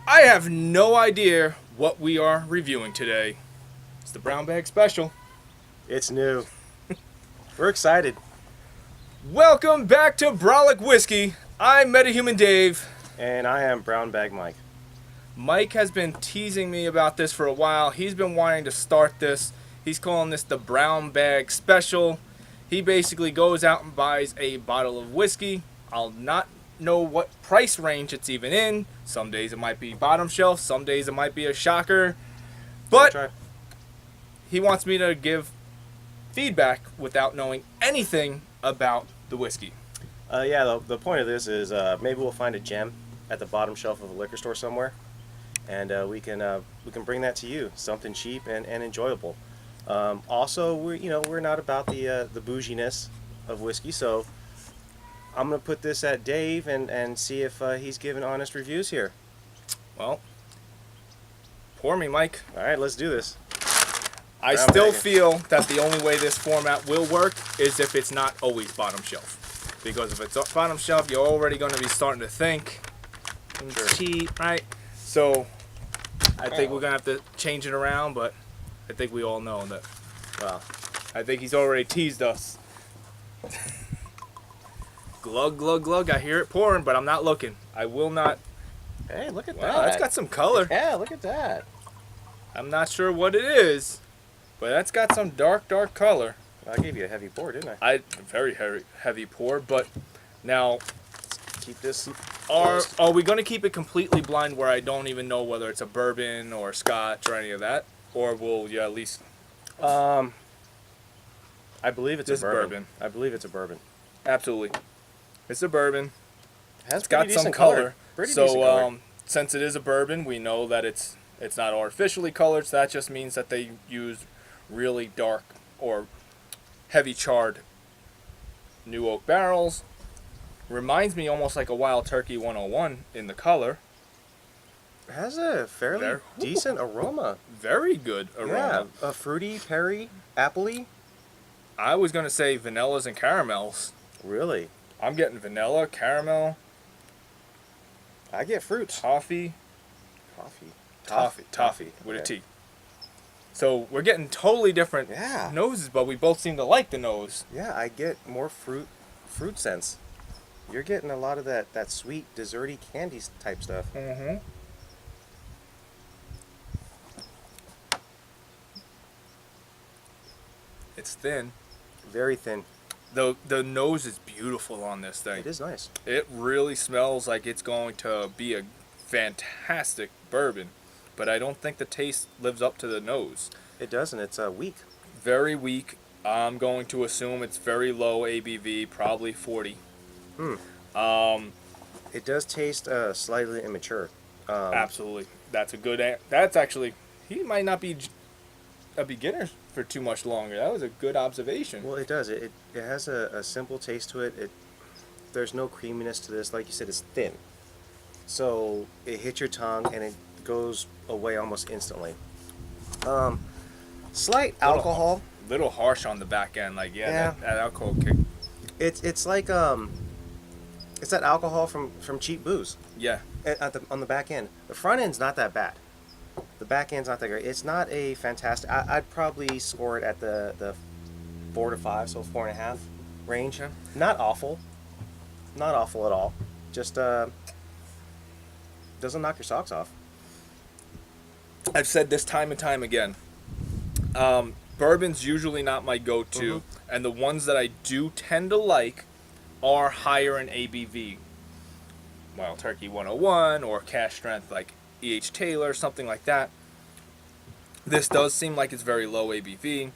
I have no idea what we are reviewing today. It's the Brown Bag Special. It's new. We're excited. Welcome back to Brolic Whiskey. I'm MetaHuman Dave. And I am Brown Bag Mike. Mike has been teasing me about this for a while. He's been wanting to start this. He's calling this the Brown Bag Special. He basically goes out and buys a bottle of whiskey. I'll not know what price range it's even in. Some days it might be bottom shelf. Some days it might be a shocker. But he wants me to give feedback without knowing anything about the whiskey. The point of this is maybe we'll find a gem at the bottom shelf of a liquor store somewhere, and we can bring that to you, something cheap and enjoyable. Also, we're not about the bouginess of whiskey, so I'm gonna put this at Dave and see if he's giving honest reviews here. Well, pour me, Mike. All right, let's do this. I still feel that the only way this format will work is if it's not always bottom shelf. Because if it's bottom shelf, you're already going to be starting to think it's cheap, right? So I think we're going to have to change it around, but I think we all know that. Well, I think he's already teased us. Glug, glug, glug. I hear it pouring, but I'm not looking. I will not. Hey, look at that. Wow, that's got some color. Yeah, look at that. I'm not sure what it is, but that's got some dark, dark color. I gave you a heavy pour, didn't I? Very heavy pour, but now Keep this. are we going to keep it completely blind where I don't even know whether it's a bourbon or a Scotch or any of that? Or will you at least... I believe it's This a is bourbon. bourbon. I believe it's a bourbon. Absolutely. It's a bourbon. It's Got some color. Pretty decent color. Since it is a bourbon, we know that it's not artificially colored, so that just means that they use really dark or heavy charred new oak barrels. Reminds me almost like a Wild Turkey 101 in the color. It has a fairly decent aroma. Very good aroma. Yeah, a fruity, perry, appley. I was going to say vanillas and caramels. Really? I'm getting vanilla, caramel, I get fruits. toffee with a Okay. T. So we're getting totally different Yeah. noses, but we both seem to like the nose. Yeah, I get more fruit scents. You're getting a lot of that sweet, desserty, candy type stuff. Mm-hmm. It's thin. Very thin. The nose is beautiful on this thing. It is nice. It really smells like it's going to be a fantastic bourbon, but I don't think the taste lives up to the nose. It doesn't. It's weak. Very weak. I'm going to assume it's very low ABV, probably 40. It does taste slightly immature. Absolutely. That's a good... That's actually... He might not be a beginner for too much longer. That was a good observation. Well, it does. It has a simple taste to it. There's no creaminess to this. Like you said, it's thin. So it hits your tongue and it goes away almost instantly. Slight alcohol. Little harsh on the back end. Like, Yeah. that alcohol kick. It's like it's that alcohol from cheap booze Yeah. on the back end. The front end's not that bad. The back end's not that great. It's not a fantastic. I'd probably score it at the 4 to 5, so 4.5 range. Okay. Not awful. Not awful at all. Just doesn't knock your socks off. I've said this time and time again. Bourbon's usually not my go-to, and the ones that I do tend to like are higher in ABV. Wild Turkey 101 or cash strength like E.H. Taylor, something like that. This does seem like it's very low ABV. It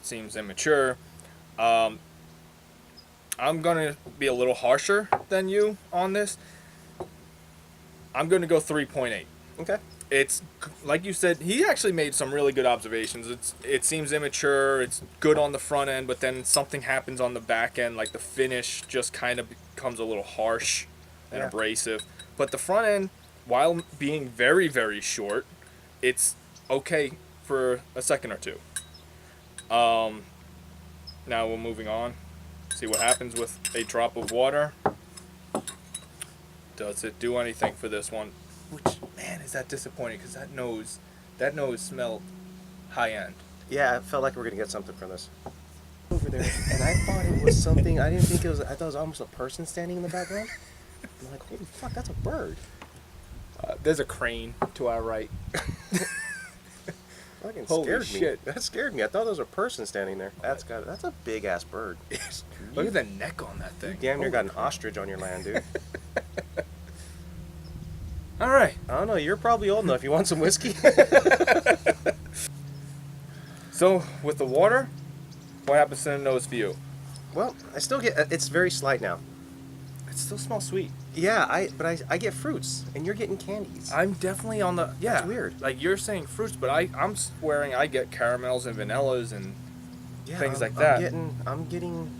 seems immature. I'm going to be a little harsher than you on this. I'm going to go 3.8. Okay. It's like you said, he actually made some really good observations. It seems immature, it's good on the front end, but then something happens on the back end, like the finish just kind of becomes a little harsh and abrasive. But the front end, while being very, very short, it's okay for a second or two. Now we're moving on. See what happens with a drop of water. Does it do anything for this one? which man is that disappointing because that nose smelled high end. Yeah, I felt like we were gonna get something from this. Over there, and I thought it was something. I didn't think it was. I thought it was almost a person standing in the background. I'm like, holy fuck, that's a bird. There's a crane to our right. Fucking Holy scared me. shit. That scared me. I thought there was a person standing there. That's a big ass bird. Look at the neck on that thing. Damn near Holy got an ostrich on your land, dude. All right. I don't know. You're probably old enough. You want some whiskey? So with the water, what happens to the nose for you? Well, I still get. It's very slight now. It still smells sweet. Yeah, I get fruits, and you're getting candies. I'm definitely on the That's weird. Like you're saying fruits, but I'm swearing I get caramels and vanillas and things like that. I'm getting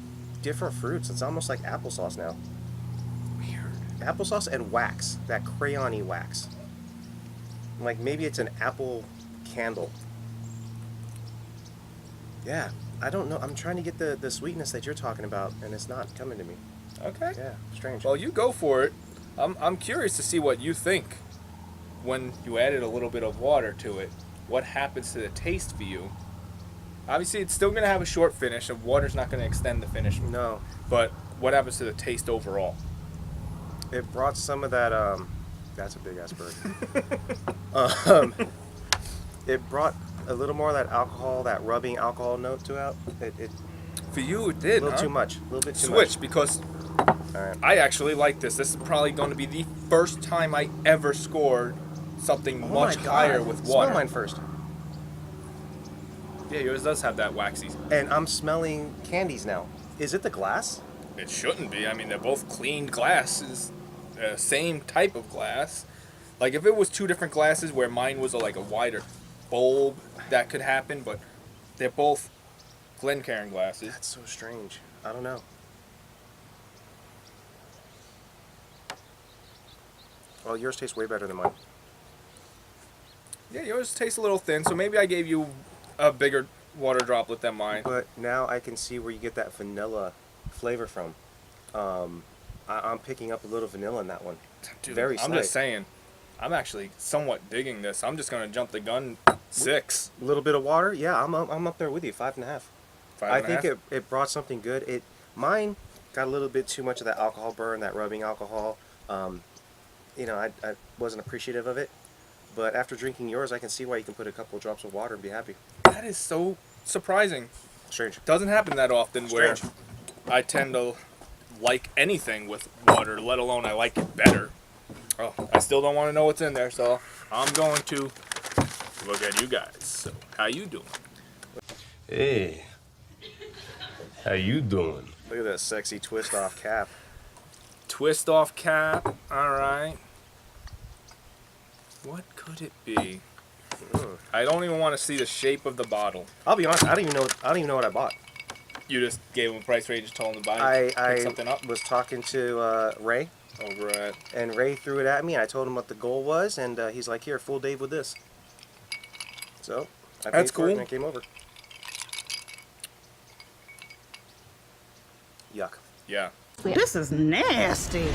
different fruits. It's almost like applesauce now. Weird. Applesauce and wax, that crayon-y wax. Like maybe it's an apple candle. Yeah, I don't know. I'm trying to get the sweetness that you're talking about, and it's not coming to me. Okay. Yeah, strange. Well, you go for it. I'm curious to see what you think when you added a little bit of water to it. What happens to the taste for you? Obviously, it's still going to have a short finish. The water's not going to extend the finish. No. But what happens to the taste overall? It brought some of that. That's a big ass bird. It brought a little more of that alcohol, that rubbing alcohol note to out. It For you, it did. a little huh? too much. A little bit too Switch much. because All right. I actually like this. This is probably going to be the first time I ever scored something Oh much my God. higher with water. Smell mine first. Yeah, yours does have that waxy. And I'm smelling candies now. Is it the glass? It shouldn't be. I mean, they're both cleaned glasses, same type of glass. Like if it was two different glasses where mine was like a wider bulb, that could happen. But they're both Glencairn glasses. That's so strange. I don't know. Well, yours tastes way better than mine. Yeah, yours tastes a little thin, so maybe I gave you a bigger water droplet than mine. But now I can see where you get that vanilla flavor from. I'm picking up a little vanilla in that one. Dude, Very I'm slight. just saying, I'm actually somewhat digging this. I'm just gonna jump the gun 6. A little bit of water. Yeah, I'm up there with you. 5.5. I think it brought something good. Mine got a little bit too much of that alcohol burn, that rubbing alcohol. I wasn't appreciative of it. But after drinking yours, I can see why you can put a couple drops of water and be happy. That is so surprising. Strange. Doesn't happen that often where Strange. I tend to like anything with water, let alone I like it better. Oh, I still don't want to know what's in there, so I'm going to look at you guys. So, how you doing? Hey, how you doing? Look at that sexy twist off cap. Twist off cap. All right. What could it be? I don't even want to see the shape of the bottle. I'll be honest. I don't even know what I bought. You just gave him a price range and told him to buy pick something up was talking to Ray, over at. and Ray threw it at me, and I told him what the goal was, and he's like, "Here, full Dave with this." So I That's paid for it, cool. and I came over. Yuck. Yeah. This is nasty.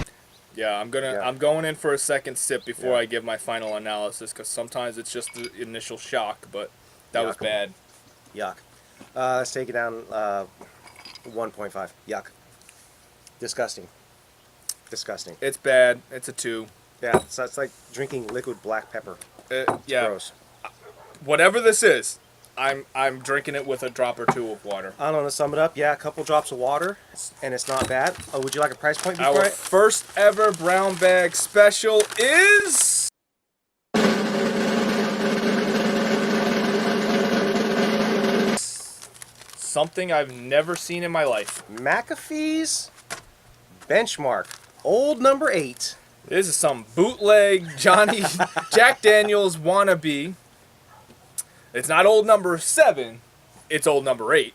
Yeah, Yeah. I'm going in for a second sip before Yeah. I give my final analysis because sometimes it's just the initial shock, but that was Yuck. bad. Yuck. Let's take it down 1.5. Yuck. Disgusting. Disgusting. It's bad. It's a 2. Yeah, so it's like drinking liquid black pepper. Yeah. Gross. Whatever this is, I'm drinking it with a drop or 2 of water. I don't know, to sum it up, yeah, a couple drops of water, and it's not bad. Oh, would you like a price point before Our first ever brown bag special is something I've never seen in my life. McAfee's Benchmark, old number 8. This is some bootleg Jack Daniels wannabe. It's not old number 7, it's old number 8.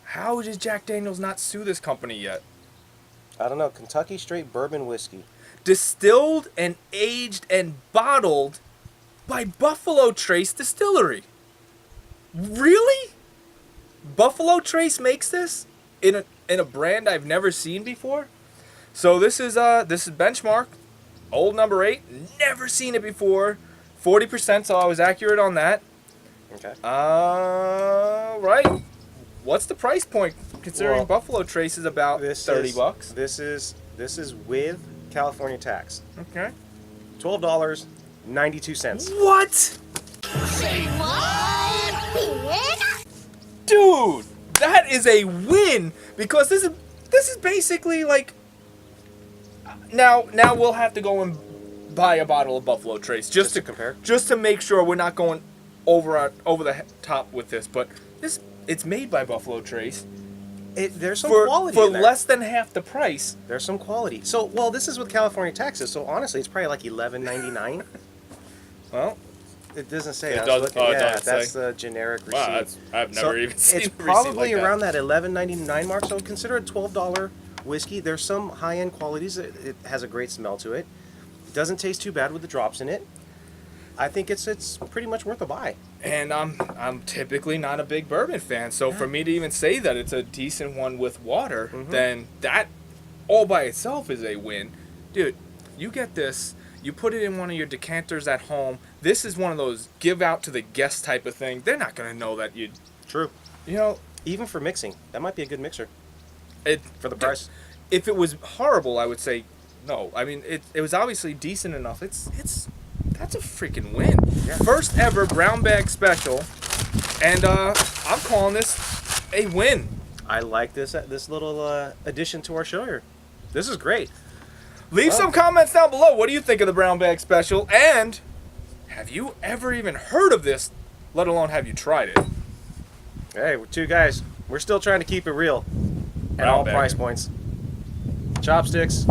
How did Jack Daniels not sue this company yet? I don't know, Kentucky straight bourbon whiskey. Distilled and aged and bottled by Buffalo Trace Distillery. Really? Buffalo Trace makes this in a brand I've never seen before? So this is Benchmark. Old number 8. Never seen it before. 40%, so I was accurate on that. Okay. Right. What's the price point considering Well, Buffalo Trace is about $30? This is with California tax. Okay. $12.92. What? Dude, that is a win because this is basically like now we'll have to go and buy a bottle of Buffalo Trace just to compare, just to make sure we're not going over the top with this, but it's made by Buffalo Trace. There's some for quality for in there. less than half the price. There's some quality. So, well, this is with California taxes, so honestly, it's probably like $11.99. Well, it doesn't say. It I was doesn't- looking, oh, it yeah, doesn't that's say. the generic receipt. Wow, I've never even seen It's a receipt probably like that. around that $11.99 mark. So consider it $12 whiskey. There's some high-end qualities. It has a great smell to it. It doesn't taste too bad with the drops in it. I think it's pretty much worth a buy. And I'm typically not a big bourbon fan, so for me to even say that it's a decent one with water, then that all by itself is a win. Dude, you get this, you put it in one of your decanters at home. This is one of those give out to the guest type of thing. They're not going to know that you True. know, Even for mixing, that might be a good mixer it for the price. If it was horrible, I would say no. I mean, it was obviously decent enough. That's a freaking win. Yeah. First ever brown bag special, and I'm calling this a win. I like this little addition to our show here. This is great. Leave some comments down below. What do you think of the brown bag special? And have you ever even heard of this, let alone have you tried it? Hey, we're two guys. We're still trying to keep it real at Brown all bag. price points. Chopsticks,